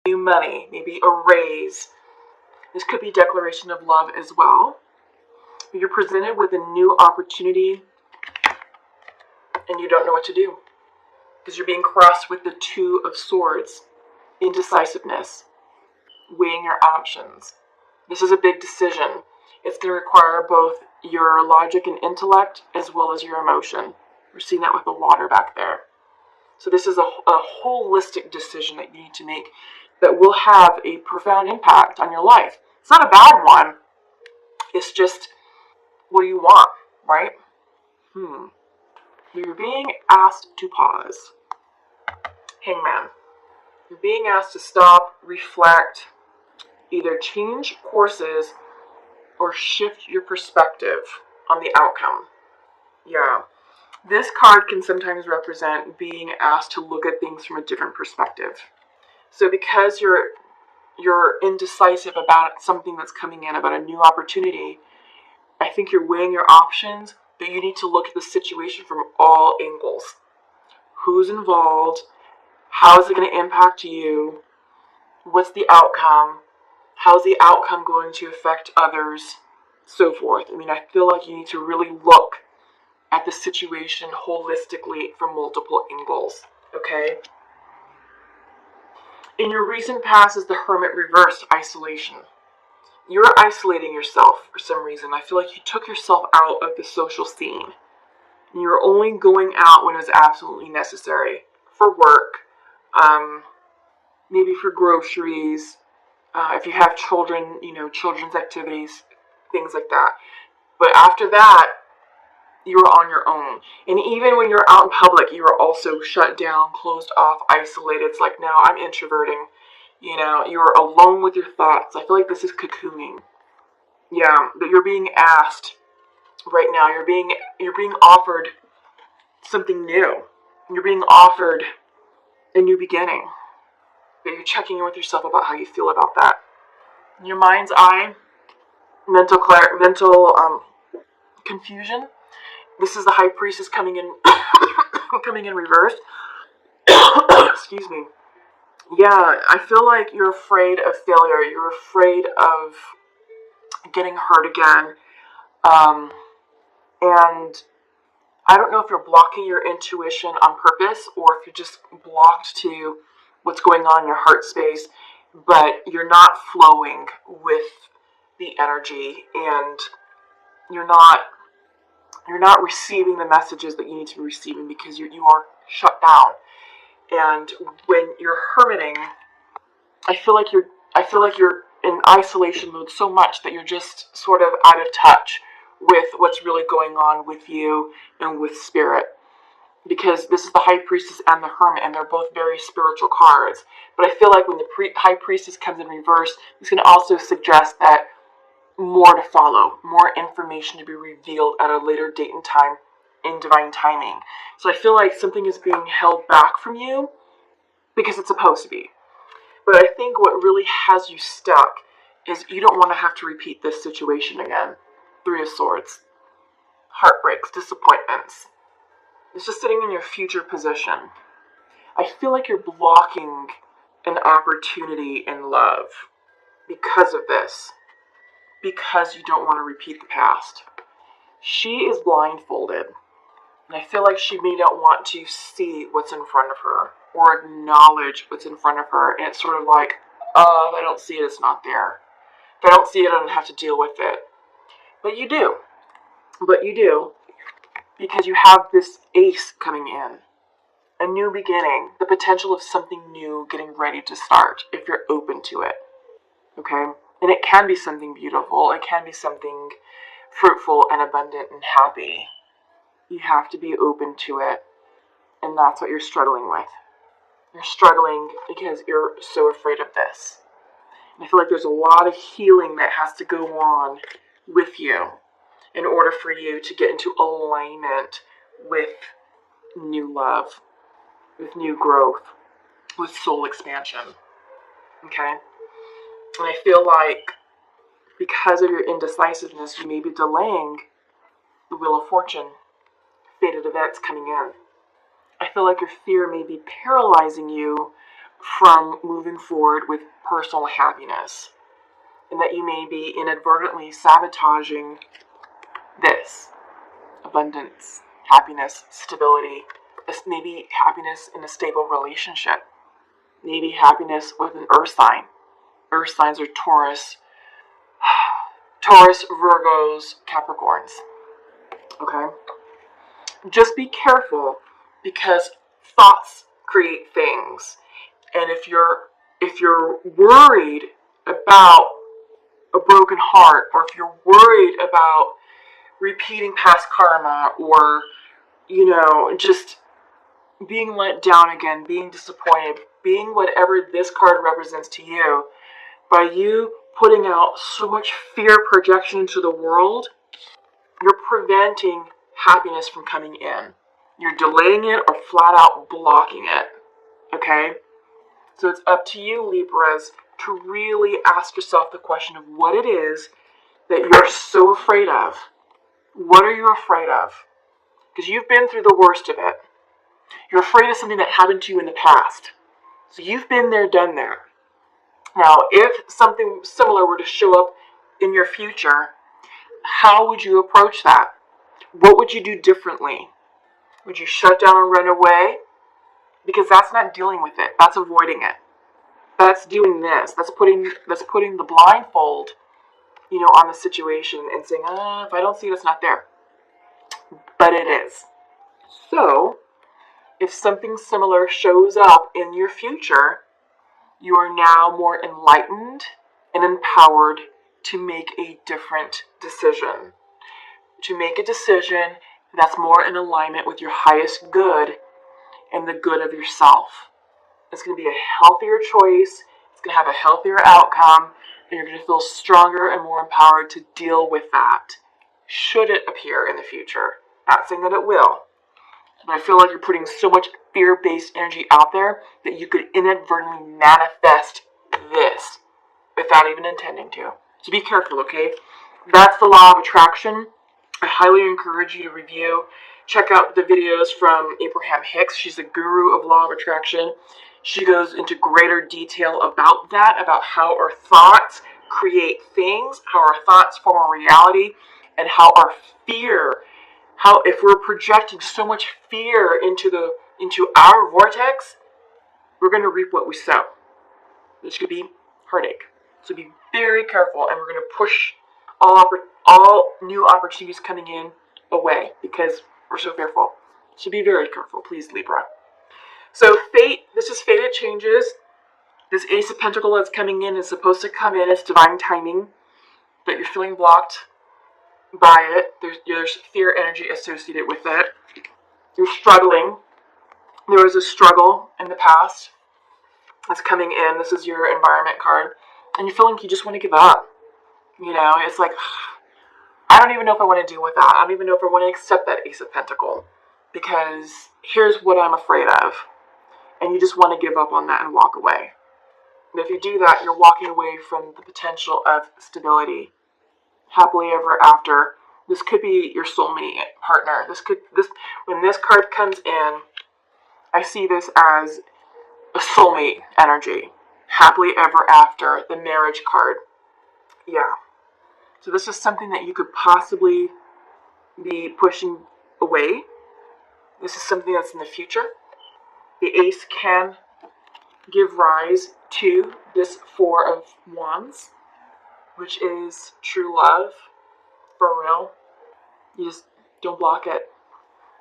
new money, maybe a raise. This could be declaration of love as well. You're presented with a new opportunity and you don't know what to do because you're being crossed with the Two of Swords, indecisiveness, weighing your options. This is a big decision. It's going to require both your logic and intellect as well as your emotion. We're seeing that with the water back there. So this is a holistic decision that you need to make that will have a profound impact on your life. It's not a bad one. It's just, what do you want, right? You're being asked to pause. Hangman. You're being asked to stop, reflect, either change courses or shift your perspective on the outcome. Yeah. This card can sometimes represent being asked to look at things from a different perspective. So because you're indecisive about something that's coming in, about a new opportunity, I think you're weighing your options, but you need to look at the situation from all angles. Who's involved? How is it going to impact you? What's the outcome? How's the outcome going to affect others? So forth. I mean, I feel like you need to really look at the situation holistically from multiple angles. Okay? In your recent past is the Hermit reversed, isolation. You're isolating yourself for some reason. I feel like you took yourself out of the social scene. And you're only going out when it's absolutely necessary. For work, maybe for groceries, if you have children, children's activities, things like that. But after that, you're on your own. And even when you're out in public, you are also shut down, closed off, isolated. It's like, now I'm introverting. You're alone with your thoughts. I feel like this is cocooning. Yeah, but you're being asked right now. You're being offered something new. You're being offered a new beginning. But you're checking in with yourself about how you feel about that. In your mind's eye, mental confusion. This is the High Priestess coming in, coming in reverse. Excuse me. Yeah, I feel like you're afraid of failure. You're afraid of getting hurt again. And I don't know if you're blocking your intuition on purpose or if you're just blocked to what's going on in your heart space, but you're not flowing with the energy and you're not receiving the messages that you need to be receiving because you are shut down. And when you're hermiting, I feel like you're in isolation mode so much that you're just sort of out of touch with what's really going on with you and with spirit. Because this is the High Priestess and the Hermit, and they're both very spiritual cards. But I feel like when the High Priestess comes in reverse, it's going to also suggest that more to follow, more information to be revealed at a later date and time in divine timing. So I feel like something is being held back from you because it's supposed to be. But I think what really has you stuck is you don't want to have to repeat this situation again. Three of Swords. Heartbreaks, disappointments. It's just sitting in your future position. I feel like you're blocking an opportunity in love because of this. Because you don't want to repeat the past. She is blindfolded. And I feel like she may not want to see what's in front of her or acknowledge what's in front of her. And it's sort of like, oh, if I don't see it, it's not there. If I don't see it, I don't have to deal with it. But you do. Because you have this ace coming in. A new beginning. The potential of something new getting ready to start if you're open to it. Okay? And it can be something beautiful. It can be something fruitful and abundant and happy. You have to be open to it. And that's what you're struggling with. You're struggling because you're so afraid of this. And I feel like there's a lot of healing that has to go on with you in order for you to get into alignment with new love, with new growth, with soul expansion. Okay? And I feel like because of your indecisiveness, you may be delaying the Wheel of Fortune, fated events coming in. I feel like your fear may be paralyzing you from moving forward with personal happiness, and that you may be inadvertently sabotaging this abundance, happiness, stability, maybe happiness in a stable relationship, maybe happiness with an earth sign. Earth signs are Taurus, Virgos, Capricorns. Okay? Just be careful, because thoughts create things. And if you're worried about a broken heart, or if you're worried about repeating past karma, or just being let down again, being disappointed, being whatever this card represents to you, by you putting out so much fear projection into the world, you're preventing happiness from coming in. You're delaying it or flat out blocking it. Okay? So it's up to you, Libras, to really ask yourself the question of what it is that you're so afraid of. What are you afraid of? Because you've been through the worst of it. You're afraid of something that happened to you in the past. So you've been there, done that. Now, if something similar were to show up in your future, how would you approach that? What would you do differently? Would you shut down and run away? Because that's not dealing with it. That's avoiding it. That's doing this. That's putting the blindfold, on the situation and saying, if I don't see it, it's not there. But it is. So, if something similar shows up in your future, you are now more enlightened and empowered to make a different decision. To make a decision that's more in alignment with your highest good and the good of yourself. It's going to be a healthier choice. It's going to have a healthier outcome. And you're going to feel stronger and more empowered to deal with that, should it appear in the future. Not saying that it will. But I feel like you're putting so much fear-based energy out there that you could inadvertently manifest this without even intending to. So be careful, okay? That's the law of attraction. I highly encourage you to review. Check out the videos from Abraham Hicks. She's the guru of law of attraction. She goes into greater detail about that, about how our thoughts create things, how our thoughts form a reality, and how our fear, how if we're projecting so much fear into our vortex, we're going to reap what we sow. This could be heartache. So be very careful, and we're going to push all new opportunities coming in away because we're so fearful. So be very careful, please, Libra. So fate, this is fated changes. This Ace of Pentacles that's coming in is supposed to come in. It's divine timing, but you're feeling blocked by it. There's fear energy associated with it. You're struggling. There was a struggle in the past that's coming in. This is your environment card. And you're feeling like you just want to give up. It's like, I don't even know if I want to deal with that. I don't even know if I want to accept that Ace of Pentacles. Because here's what I'm afraid of. And you just want to give up on that and walk away. And if you do that, you're walking away from the potential of stability. Happily ever after. This could be your soulmate partner. When this card comes in, I see this as a soulmate energy. Happily ever after, the marriage card. Yeah. So this is something that you could possibly be pushing away. This is something that's in the future. The Ace can give rise to this Four of Wands, which is true love, for real. You just don't block it.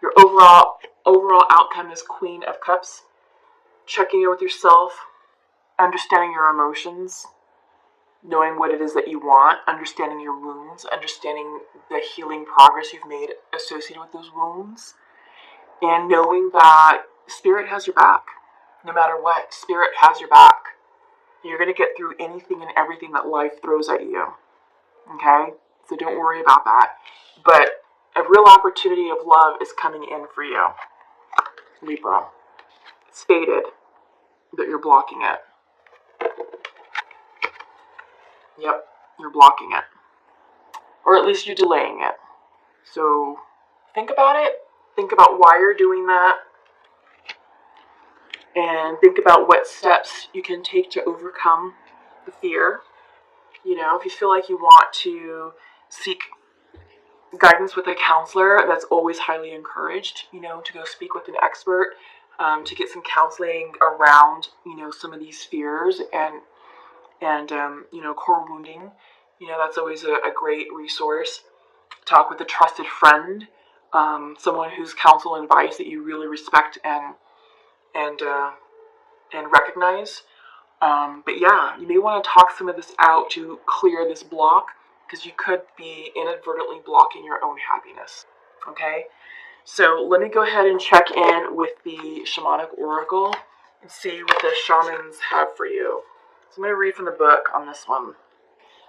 Your overall outcome is Queen of Cups. Checking in with yourself, understanding your emotions, knowing what it is that you want, understanding your wounds, understanding the healing progress you've made associated with those wounds, and knowing that Spirit has your back. No matter what, Spirit has your back. You're going to get through anything and everything that life throws at you. Okay? So don't worry about that. But a real opportunity of love is coming in for you, Libra. It's fated that you're blocking it. Yep, you're blocking it. Or at least you're delaying it. So think about it. Think about why you're doing that. and think about what steps you can take to overcome the fear. If you feel like you want to seek guidance with a counselor, that's always highly encouraged, to go speak with an expert, to get some counseling around, some of these fears and core wounding. That's always a great resource. Talk with a trusted friend, someone whose counsel and advice that you really respect and recognize. But yeah, you may want to talk some of this out to clear this block, because you could be inadvertently blocking your own happiness. Okay, so let me go ahead and check in with the shamanic oracle and see what the shamans have for you. So I'm going to read from the book on this one.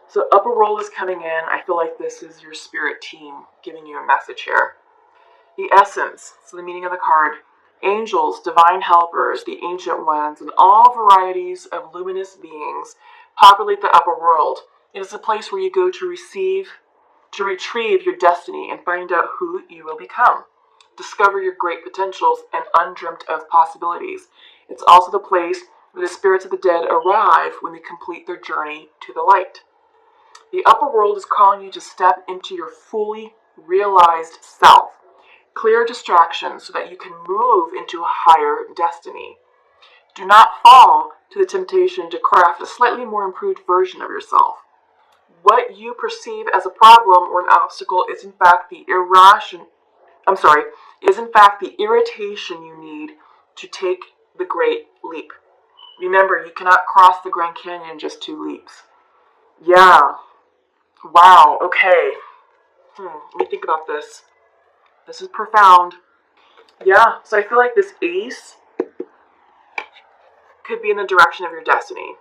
So upper world is coming in. I feel like this is your spirit team giving you a message here. The essence, so the meaning of the card: angels, divine helpers, the ancient ones, and all varieties of luminous beings populate the upper world. It is a place where you go to retrieve your destiny and find out who you will become. Discover your great potentials and undreamt of possibilities. It's also the place where the spirits of the dead arrive when they complete their journey to the light. The upper world is calling you to step into your fully realized self. Clear distractions so that you can move into a higher destiny. Do not fall to the temptation to craft a slightly more improved version of yourself. What you perceive as a problem or an obstacle is in fact the irritation you need to take the great leap. Remember, you cannot cross the Grand Canyon in just 2 leaps. Yeah. Wow. Okay. Let me think about this. This is profound. Yeah. So I feel like this ace could be in the direction of your destiny.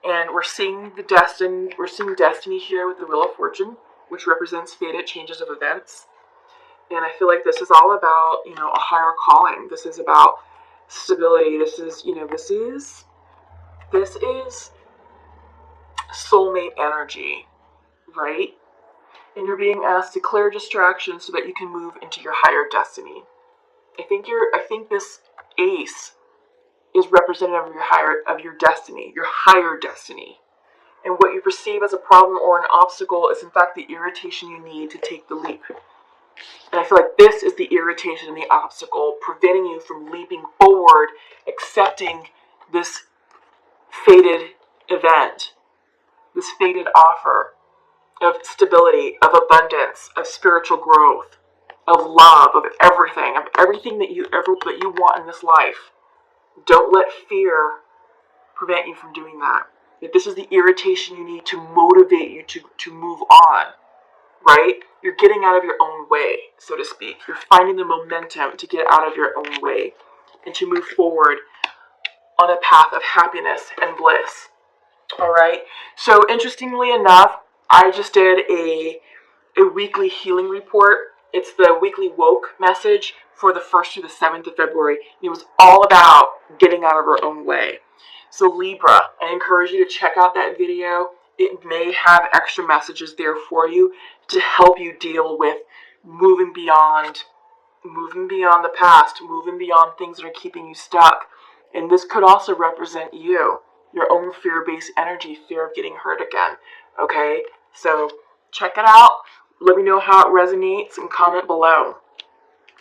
And we're seeing destiny here with the Wheel of Fortune, which represents fated changes of events. And I feel like this is all about, a higher calling. This is about stability. This is soulmate energy, right? And you're being asked to clear distractions so that you can move into your higher destiny. I think this ace is representative of your destiny, your higher destiny. And what you perceive as a problem or an obstacle is in fact the irritation you need to take the leap. And I feel like this is the irritation and the obstacle preventing you from leaping forward, accepting this fated event, this fated offer of stability, of abundance, of spiritual growth, of love, of everything that you want in this life. Don't let fear prevent you from doing that. That this is the irritation you need to motivate you to move on, right? You're getting out of your own way, so to speak. You're finding the momentum to get out of your own way and to move forward on a path of happiness and bliss. All right. So interestingly enough, I just did a weekly healing report. It's the weekly woke message for the 1st through the 7th of February. It was all about getting out of our own way. So Libra, I encourage you to check out that video. It may have extra messages there for you to help you deal with moving beyond the past, moving beyond things that are keeping you stuck. And this could also represent you, your own fear-based energy, fear of getting hurt again. Okay? So check it out. Let me know how it resonates and comment below.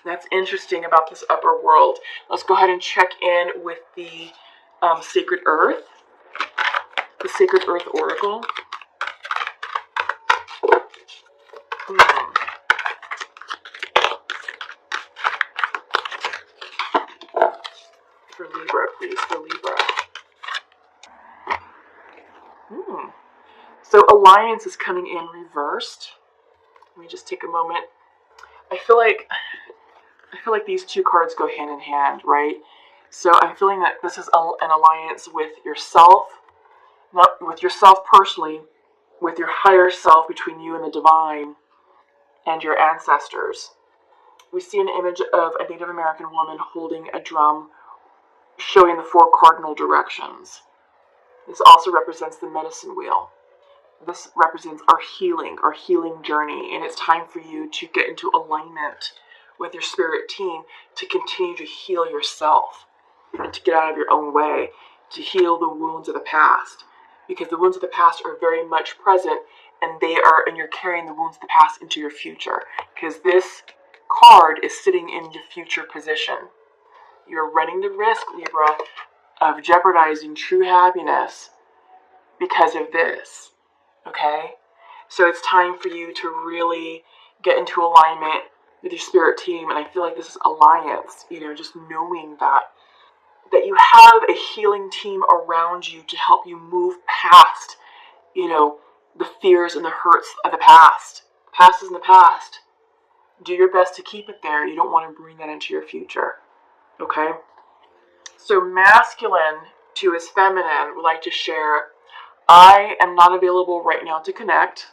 That's interesting about this upper world. Let's go ahead and check in with the Sacred Earth. The Sacred Earth Oracle. For Libra, please, for Libra. So Alliance is coming in reversed. Let me just take a moment. I feel like these 2 cards go hand in hand, right? So I'm feeling that this is an alliance with yourself, not with yourself personally, with your higher self, between you and the divine and your ancestors. We see an image of a Native American woman holding a drum, showing the 4 cardinal directions. This also represents the medicine wheel. This represents our healing journey, and it's time for you to get into alignment with your spirit team to continue to heal yourself. and to get out of your own way, to heal the wounds of the past. Because the wounds of the past are very much present, and you're carrying the wounds of the past into your future. Because this card is sitting in the future position. You're running the risk, Libra, of jeopardizing true happiness because of this. Okay? So it's time for you to really get into alignment with your spirit team, and I feel like this is alliance, just knowing that you have a healing team around you to help you move past, the fears and the hurts of the past. The past is in the past. Do your best to keep it there. You don't want to bring that into your future. Okay? So masculine to his feminine would like to share, I am not available right now to connect,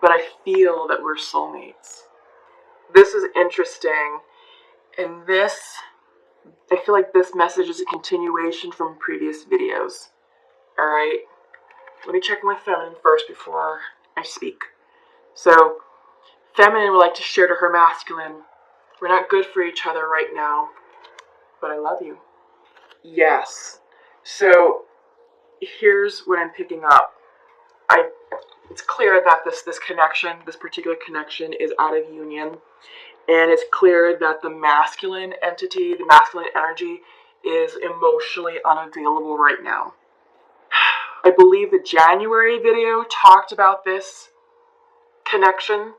but I feel that we're soulmates. This is interesting. And I feel like this message is a continuation from previous videos. Alright? Let me check in with feminine first before I speak. So, feminine would like to share to her masculine, we're not good for each other right now, but I love you. Yes. So, here's what I'm picking up. It's clear that this connection, this particular connection, is out of union. And it's clear that the masculine entity, the masculine energy, is emotionally unavailable right now. I believe the January video talked about this connection.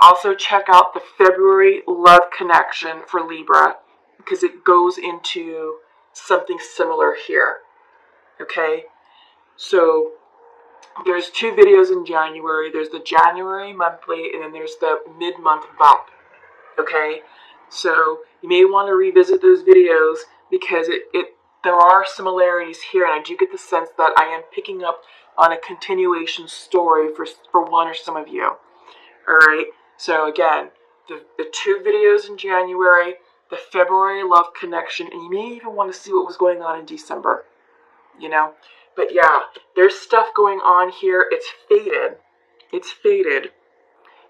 Also check out the February love connection for Libra, because it goes into something similar here. Okay? So there's 2 videos in January. There's the January monthly, and then there's the mid-month bump. Okay, so you may want to revisit those videos because there are similarities here, and I do get the sense that I am picking up on a continuation story for one or some of you. Alright, so again, the 2 videos in January, the February love connection, and you may even want to see what was going on in December, But yeah, there's stuff going on here. It's fated. It's fated.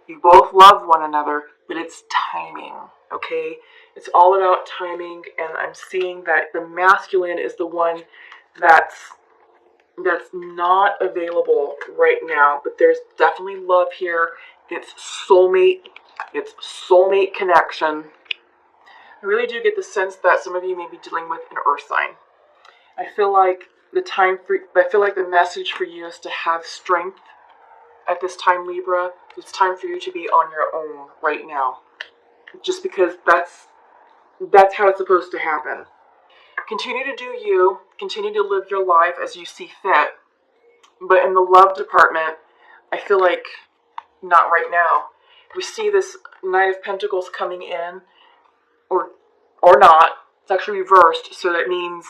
You both love one another, but it's timing, okay? It's all about timing, and I'm seeing that the masculine is the one that's not available right now, but there's definitely love here. It's soulmate connection. I really do get the sense that some of you may be dealing with an earth sign. I feel like the message for you is to have strength at this time, Libra. It's time for you to be on your own right now. Just because that's how it's supposed to happen. Continue to do you. Continue to live your life as you see fit. But in the love department, I feel like not right now. We see this Knight of Pentacles coming in, or not. It's actually reversed, so that means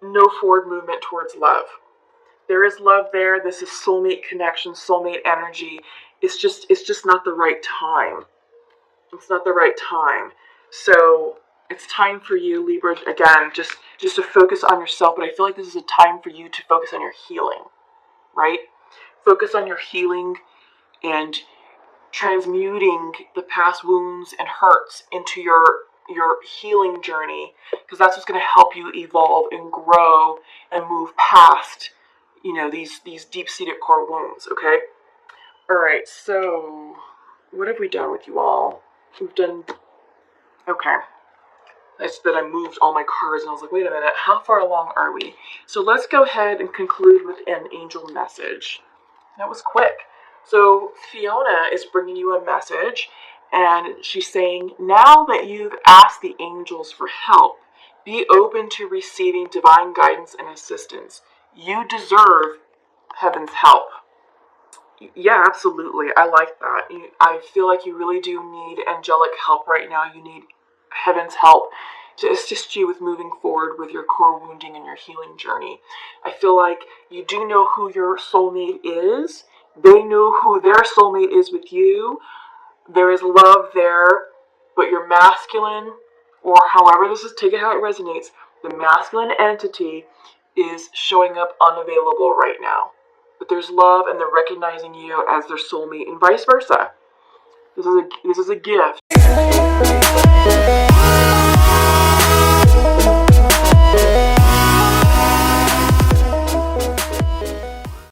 no forward movement towards love. There is love there. This is soulmate connection, soulmate energy. It's just not the right time. It's not the right time. So it's time for you, Libra, again, just to focus on yourself. But I feel like this is a time for you to focus on your healing, right? Focus on your healing and transmuting the past wounds and hurts into your healing journey, because that's what's going to help you evolve and grow and move past these deep-seated core wounds. Okay, all right, so what have we done with you all? We've done okay. That's that I moved all my cards and I was like, wait a minute, how far along are we? So let's go ahead and conclude with an angel message. That was quick. So Fiona is bringing you a message, and she's saying, now that you've asked the angels for help, be open to receiving divine guidance and assistance. You deserve heaven's help. Yeah, absolutely. I like that. I feel like you really do need angelic help right now. You need heaven's help to assist you with moving forward with your core wounding and your healing journey. I feel like you do know who your soulmate is. They know who their soulmate is with you. There is love there, but your masculine, or however this is, take it how it resonates, the masculine entity is showing up unavailable right now. But there's love, and they're recognizing you as their soulmate, and vice versa. This is a gift.